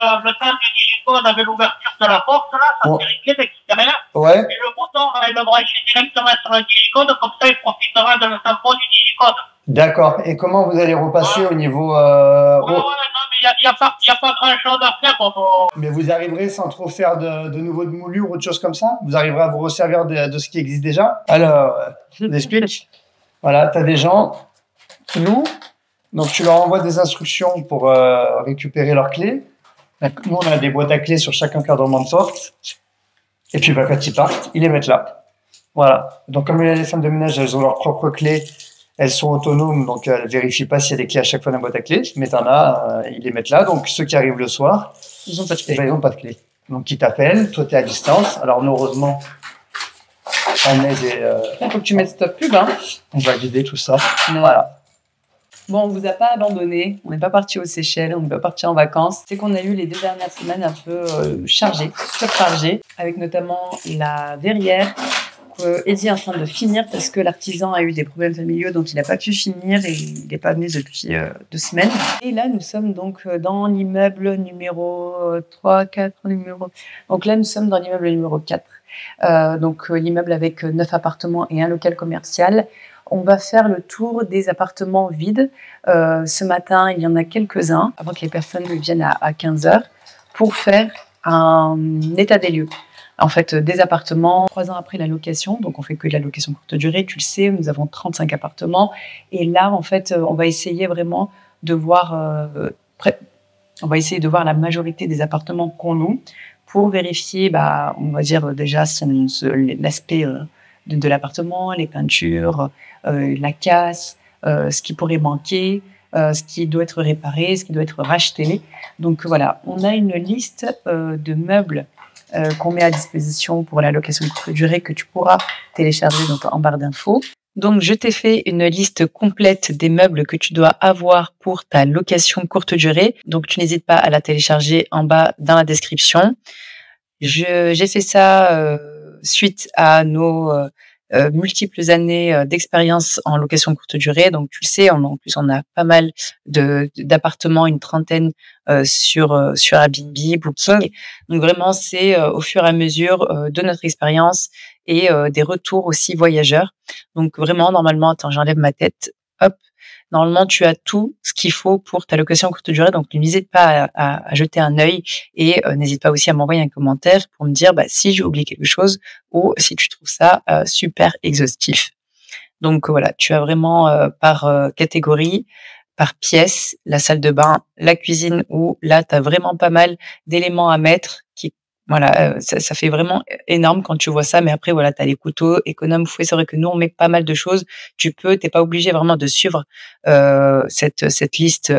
Le temps du digico, on avait l'ouverture de la porte, là, ça Oh. se vérifiait l'extérieur. Ouais. Et le bouton, il le brancher directement sur le digicode, comme ça, il profitera de le tampon du digicode. D'accord. Et comment vous allez repasser au niveau Ouais, non, mais il n'y a pas grand-chose à faire. Mais vous arriverez sans trop faire de nouveau de moulure ou de choses comme ça? Vous arriverez à vous resservir de ce qui existe déjà? Alors, je t'explique. Voilà, tu as des gens qui louent, donc tu leur envoies des instructions pour récupérer leurs clés. Nous, on a des boîtes à clés sur chaque encadrement de porte. Et puis, quand ils partent, ils les mettent là. Voilà. Donc, comme les femmes de ménage, elles ont leurs propres clés, elles sont autonomes, donc elles vérifient pas s'il y a des clés à chaque fois dans la boîte à clés. Mais t'en as, ils les mettent là. Donc, ceux qui arrivent le soir, Ils ont pas de eh ben, ils n'ont pas de clé. Donc, ils t'appellent, toi, tu es à distance. Alors, nous, heureusement, on est des. Il faut que tu mettes stop pub, hein. On va guider tout ça. Voilà. Bon, on vous a pas abandonné. On n'est pas parti aux Seychelles, on n'est pas parti en vacances. C'est qu'on a eu les 2 dernières semaines un peu chargées, surchargées, avec notamment la verrière que Eddie est en train de finir parce que l'artisan a eu des problèmes familiaux, donc il n'a pas pu finir et il n'est pas venu depuis 2 semaines. Et là, nous sommes donc dans l'immeuble numéro 3, 4, numéro... Donc là, nous sommes dans l'immeuble numéro 4. Donc l'immeuble avec 9 appartements et un local commercial. On va faire le tour des appartements vides. Ce matin, il y en a quelques-uns, avant que les personnes viennent à 15h, pour faire un état des lieux. En fait, des appartements, 3 ans après la location, donc on fait que de la location courte durée, tu le sais, nous avons 35 appartements. Et là, en fait, on va essayer vraiment de voir, on va essayer de voir la majorité des appartements qu'on loue pour vérifier, on va dire déjà l'aspect de l'appartement, les peintures, la casse, ce qui pourrait manquer, ce qui doit être réparé, ce qui doit être racheté. Donc voilà, on a une liste de meubles qu'on met à disposition pour la location courte durée que tu pourras télécharger donc, en barre d'infos. Donc, je t'ai fait une liste complète des meubles que tu dois avoir pour ta location courte durée. Donc, tu n'hésites pas à la télécharger en bas dans la description. J'ai fait ça suite à nos multiples années d'expérience en location courte durée. Donc, tu le sais, en plus, on a pas mal d'appartements, une trentaine sur Airbnb, Booking. Donc, vraiment, c'est au fur et à mesure de notre expérience et des retours aussi voyageurs. Donc, vraiment, normalement, attends, j'enlève ma tête. Hop. Normalement, tu as tout ce qu'il faut pour ta location courte durée. Donc, n'hésite pas à jeter un œil et n'hésite pas aussi à m'envoyer un commentaire pour me dire si j'ai oublié quelque chose ou si tu trouves ça super exhaustif. Donc, voilà, tu as vraiment par catégorie, par pièce, la salle de bain, la cuisine où là, tu as vraiment pas mal d'éléments à mettre qui voilà, ça fait vraiment énorme quand tu vois ça. Mais après, voilà, tu as les couteaux, économes, fouet. C'est vrai que nous, on met pas mal de choses. T'es pas obligé vraiment de suivre cette liste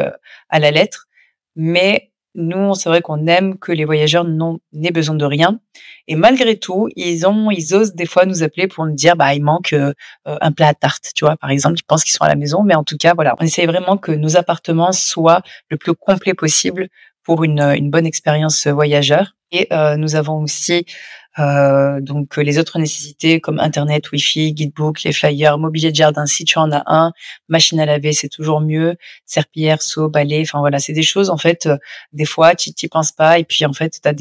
à la lettre. Mais nous, c'est vrai qu'on aime que les voyageurs n'aient besoin de rien. Et malgré tout, ils osent des fois nous appeler pour nous dire, il manque un plat à tarte, tu vois, par exemple. Ils pensent qu'ils sont à la maison. Mais en tout cas, voilà, on essaye vraiment que nos appartements soient le plus complet possible pour une bonne expérience voyageur. Et nous avons aussi donc les autres nécessités comme internet, wifi, guidebook, les flyers, mobilier de jardin si tu en as un, machine à laver c'est toujours mieux, serpillière, seau, balai, enfin voilà, c'est des choses en fait des fois tu t'y penses pas et puis en fait t'as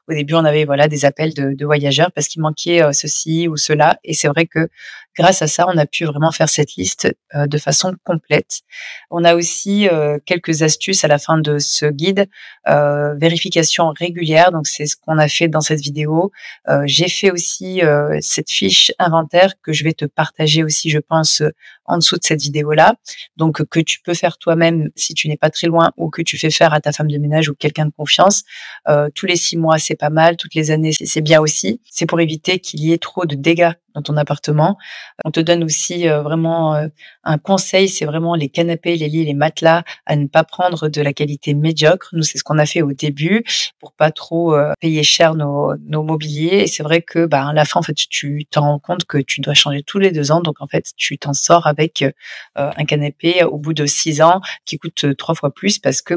au début on avait voilà des appels de voyageurs parce qu'il manquait ceci ou cela et c'est vrai que grâce à ça on a pu vraiment faire cette liste de façon complète. On a aussi quelques astuces à la fin de ce guide, vérification régulière, donc c'est ce qu'on a fait dans cette vidéo. J'ai fait aussi cette fiche inventaire que je vais te partager aussi, je pense, en dessous de cette vidéo-là. Donc, que tu peux faire toi-même si tu n'es pas très loin ou que tu fais faire à ta femme de ménage ou quelqu'un de confiance. Tous les 6 mois, c'est pas mal. Toutes les années, c'est bien aussi. C'est pour éviter qu'il y ait trop de dégâts dans ton appartement. On te donne aussi vraiment un conseil, c'est vraiment les canapés, les lits, les matelas à ne pas prendre de la qualité médiocre. Nous, c'est ce qu'on a fait au début pour pas trop payer cher nos mobiliers. Et c'est vrai que à la fin, en fait, tu t'en rends compte que tu dois changer tous les 2 ans. Donc, en fait, tu t'en sors avec un canapé au bout de 6 ans qui coûte 3 fois plus parce que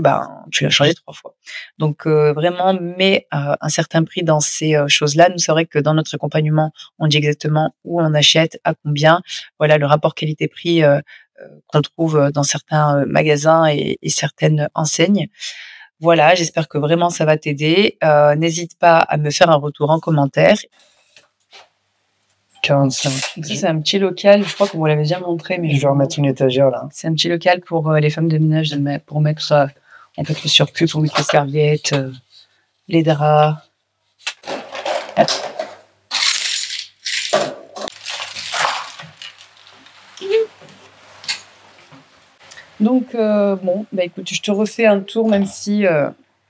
tu l'as changé 3 fois. Donc, vraiment, mets un certain prix dans ces choses-là. Nous, c'est vrai que dans notre accompagnement, on dit exactement où on achète, à combien. Voilà, le rapport qualité-prix qu'on trouve dans certains magasins et certaines enseignes. Voilà, j'espère que vraiment ça va t'aider. N'hésite pas à me faire un retour en commentaire. 45. Donc ça, c'est un petit local, je crois qu'on vous l'avait déjà montré, mais Je vais remettre une étagère là. c'est un petit local pour les femmes de ménage, pour mettre en fait, le surplus, pour mettre les serviettes, les draps. Hop. Donc, bon, bah écoute, je te refais un tour, même si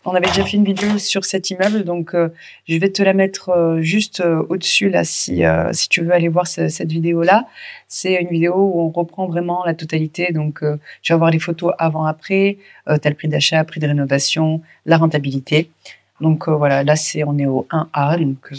on avait déjà fait une vidéo sur cet immeuble. Donc, je vais te la mettre juste au-dessus, là, si tu veux aller voir cette vidéo-là. C'est une vidéo où on reprend vraiment la totalité. Donc, tu vas voir les photos avant-après. Tu as le prix d'achat, prix de rénovation, la rentabilité. Donc, voilà, là, on est au 1A, donc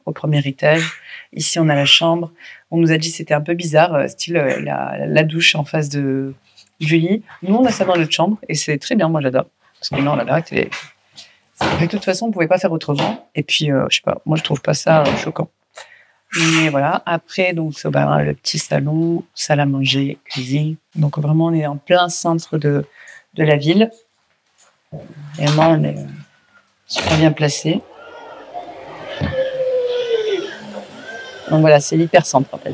au premier étage. Ici, on a la chambre. On nous a dit que c'était un peu bizarre, style la douche en face du lit. Nous, on a ça dans notre chambre et c'est très bien, moi j'adore. Parce que non, là, de toute façon, on ne pouvait pas faire autrement. Et puis, je sais pas, moi je trouve pas ça choquant. Mais voilà, après, donc, le petit salon, salle à manger, cuisine. Donc vraiment, on est en plein centre de la ville. Vraiment, on est super bien placé. Donc voilà, c'est l'hypercentre en fait.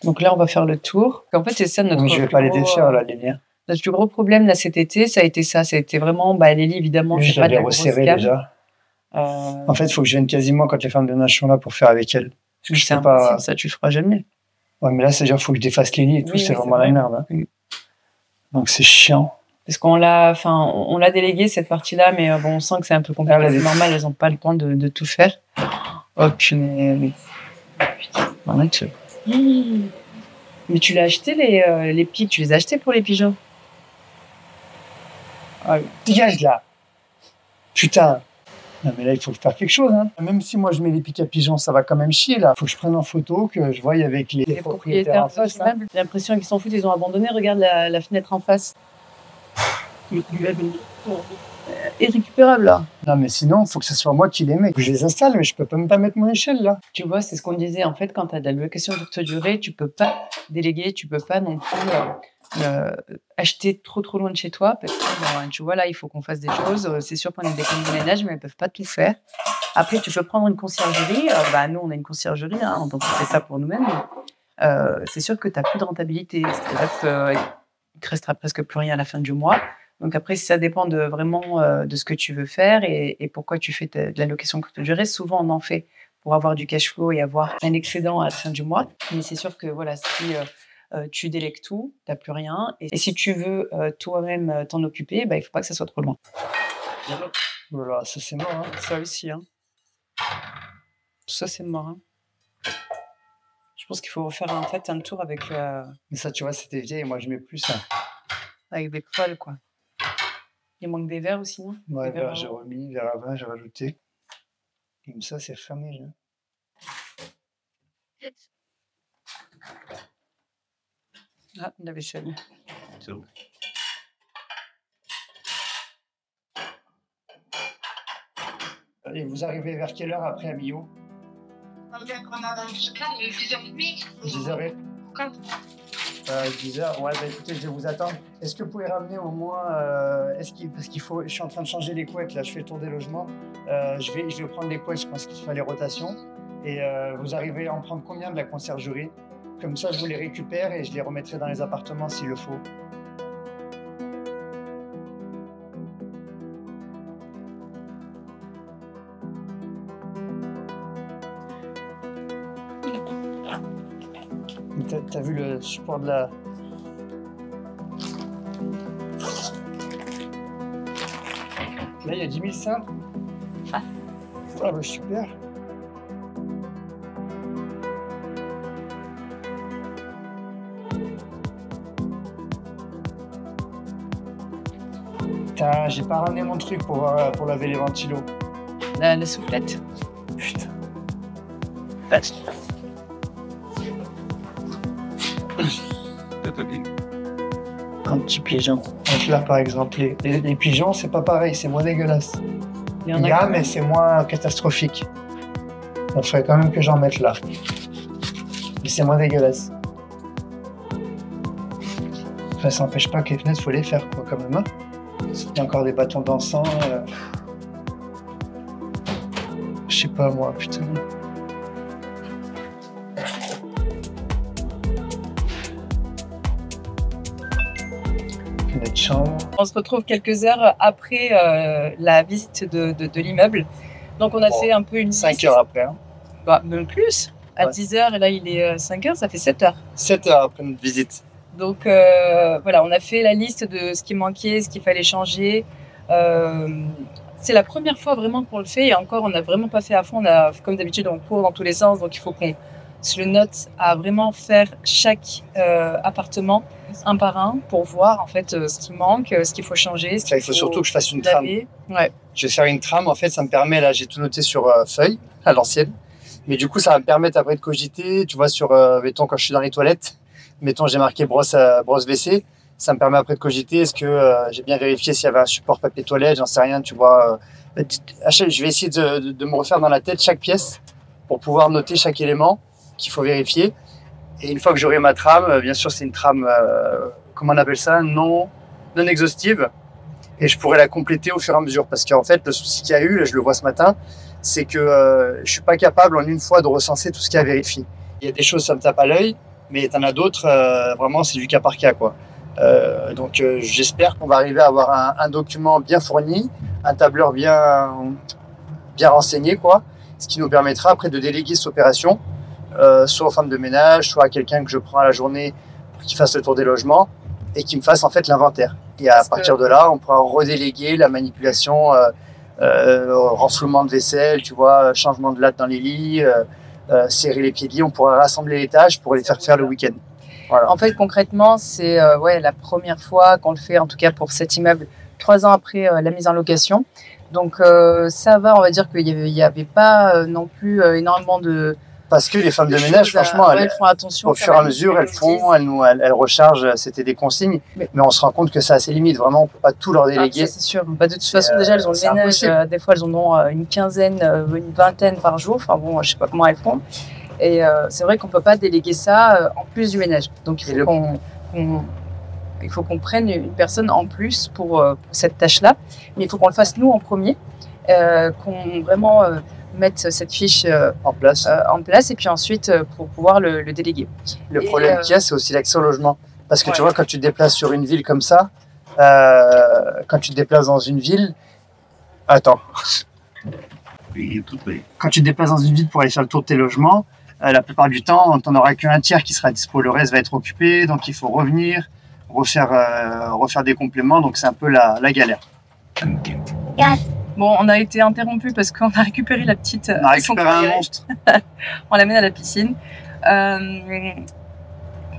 Donc là, on va faire le tour. En fait, c'est ça notre. Je vais pas les défaire là, les liens. Notre plus gros problème là cet été, ça a été ça. Ça a été vraiment, les lits évidemment. Je l'avais resserré déjà. En fait, il faut que je vienne quasiment quand les femmes de ménage sont là pour faire avec elles. Parce que c'est pas ça, tu feras jamais. Ouais, mais là, c'est-à-dire qu'il faut que je défasse les lits et tout, oui, c'est vraiment la merde. Hein. Oui. Donc c'est chiant. Parce qu'on l'a délégué cette partie-là, mais bon, on sent que c'est un peu compliqué. C'est normal, elles n'ont pas le temps de tout faire. Oh putain, putain. Mais tu l'as acheté les pics, tu les as achetés pour les pigeons? Ah, dégage là. Putain. Non mais là il faut faire quelque chose. Hein. Même si moi je mets les pics à pigeons, ça va quand même chier là. Faut que je prenne en photo, que je voie avec les propriétaires en face. Hein. J'ai l'impression qu'ils s'en foutent, ils ont abandonné. Regarde la fenêtre en face. Irrécupérable là. Non mais sinon, il faut que ce soit moi qui les mets. Je les installe, mais je peux même pas mettre mon échelle là. Tu vois, c'est ce qu'on disait en fait, quand tu as de la location de courte durée, tu peux pas déléguer, tu peux pas non plus acheter trop loin de chez toi parce que tu vois là, il faut qu'on fasse des choses. C'est sûr qu'on est des femmes de ménage, mais elles peuvent pas tout faire. Après, tu peux prendre une conciergerie. Nous, on a une conciergerie, hein, donc on fait ça pour nous-mêmes. C'est sûr que tu n'as plus de rentabilité. C'est-à-dire qu'il te restera presque plus rien à la fin du mois. Donc après, si ça dépend vraiment de ce que tu veux faire et pourquoi tu fais de la location courte durée. Souvent, on en fait pour avoir du cash flow et avoir un excédent à la fin du mois. Mais c'est sûr que voilà, si tu délègues tout, tu n'as plus rien. Et si tu veux toi-même t'en occuper, il ne faut pas que ça soit trop loin. Voilà, ça c'est mort. Hein. Ça aussi. Hein. Tout ça, c'est mort. Hein. Je pense qu'il faut refaire en fait un tour avec... Mais ça, tu vois, c'était vieil et moi, je mets plus ça. Avec des poils, quoi. Il manque des verres aussi, non? Ouais, verre, j'ai remis, verre à vin, j'ai rajouté. Comme ça, c'est fermé, là. Ah, la vaisselle. C'est bon. Et vous arrivez vers quelle heure après à Millau? 10h30. 10h. 10h, ouais, écoutez, je vais vous attendre. Est-ce que vous pouvez ramener au moins, parce qu'il faut, je suis en train de changer les couettes, là, je fais le tour des logements. Je vais prendre les couettes, je pense qu'il faut les rotations. Et vous arrivez à en prendre combien de la conciergerie? Comme ça, je vous les récupère et je les remettrai dans les appartements s'il le faut. T'as vu le support de la... Là, il y a 10 500. Ah bah super. Putain, j'ai pas ramené mon truc pour laver les ventilos. La soufflette. Putain. Un petit pigeon. Donc là, par exemple, les pigeons, c'est pas pareil, c'est moins dégueulasse. Il y a, mais c'est moins catastrophique. Il faudrait quand même que j'en mette là. Mais c'est moins dégueulasse. Après, ça n'empêche pas que les fenêtres, il faut les faire, quoi, quand même. Hein. Il y a encore des bâtons d'encens. Je sais pas, moi, putain. Fenêtre chambre. On se retrouve quelques heures après la visite de l'immeuble. Donc on a fait un peu une 5 heures après. Hein. Bah, même plus. À 10 heures, et là il est 5 heures, ça fait 7 heures. 7 heures après notre visite. Donc voilà, on a fait la liste de ce qui manquait, ce qu'il fallait changer. C'est la première fois vraiment qu'on le fait et encore on n'a vraiment pas fait à fond. On a, comme d'habitude, on court dans tous les sens, donc il faut qu'on se le note à vraiment faire chaque appartement un par un pour voir en fait ce qui manque, ce qu'il faut changer. Il faut surtout que je fasse une trame. Ouais. Je vais faire une trame, en fait ça me permet, là j'ai tout noté sur feuille à l'ancienne, mais du coup ça va me permettre après de cogiter, tu vois, sur, mettons quand je suis dans les toilettes, mettons j'ai marqué brosse WC, ça me permet après de cogiter, est-ce que j'ai bien vérifié s'il y avait un support papier toilette, j'en sais rien, tu vois. Je vais essayer de me refaire dans la tête chaque pièce pour pouvoir noter chaque élément qu'il faut vérifier. Et une fois que j'aurai ma trame, bien sûr c'est une trame, comment on appelle ça, non exhaustive, et je pourrai la compléter au fur et à mesure. Parce qu'en fait le souci qu'il y a eu, là, je le vois ce matin, c'est que je suis pas capable en une fois de recenser tout ce qu'il y a à vérifier. Il y a des choses ça me tape à l'œil, mais t'en as d'autres, vraiment c'est du cas par cas, quoi. Donc j'espère qu'on va arriver à avoir un document bien fourni, un tableur bien renseigné, quoi, ce qui nous permettra après de déléguer cette opération soit aux femmes de ménage, soit à quelqu'un que je prends à la journée pour qu'il fasse le tour des logements et qui me fasse en fait l'inventaire. Et à partir de là, on pourra redéléguer la manipulation, renflouement de vaisselle, tu vois, changement de latte dans les lits, serrer les pieds de lit, on pourra rassembler les tâches pour les faire le week-end. Voilà. En fait, concrètement, c'est ouais, la première fois qu'on le fait, en tout cas pour cet immeuble, 3 ans après la mise en location. Donc ça va, on va dire qu'il n'y avait pas non plus énormément de... Parce que les femmes de ménage, franchement, elles font attention. Au fur et à mesure, elles font, elles rechargent, c'était des consignes, mais on se rend compte que ça a ses limites. Vraiment, on ne peut pas tout leur déléguer. C'est sûr. Bah, de toute façon, déjà, elles ont le ménage. Des fois, elles en ont une quinzaine, une vingtaine par jour. Enfin bon, je ne sais pas comment elles font. Et c'est vrai qu'on ne peut pas déléguer ça en plus du ménage. Donc, il faut qu'on prenne une personne en plus pour cette tâche-là. Mais il faut qu'on le fasse nous en premier, qu'on vraiment mettre cette fiche en place et puis ensuite pour pouvoir le déléguer. Le problème qu'il y a, c'est aussi l'accès au logement. Parce que tu vois, quand tu te déplaces sur une ville comme ça, quand tu te déplaces dans une ville... Attends. Quand tu te déplaces dans une ville pour aller faire le tour de tes logements, la plupart du temps, tu n'en auras qu'un tiers qui sera dispo, le reste va être occupé, donc il faut revenir, refaire des compléments, donc c'est un peu la galère. Bon, on a été interrompu parce qu'on a récupéré la petite... On a récupéré un monstre. On l'amène à la piscine.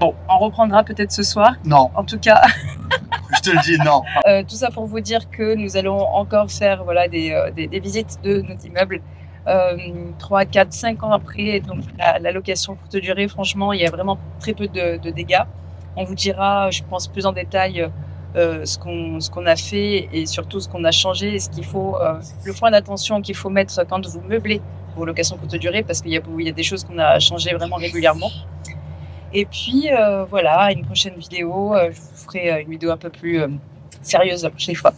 Bon, on reprendra peut-être ce soir. Non. En tout cas... Je te le dis, non. Tout ça pour vous dire que nous allons encore faire voilà, des visites de notre immeuble 3, 4, 5 ans après. Donc la location courte durée, franchement, il y a vraiment très peu de dégâts. On vous dira, je pense, plus en détail ce qu'on a fait et surtout ce qu'on a changé et ce qu'il faut, le point d'attention qu'il faut mettre quand vous meublez vos locations courte durée, parce qu'il y a des choses qu'on a changées vraiment régulièrement. Et puis voilà, une prochaine vidéo, je vous ferai une vidéo un peu plus sérieuse la prochaine fois.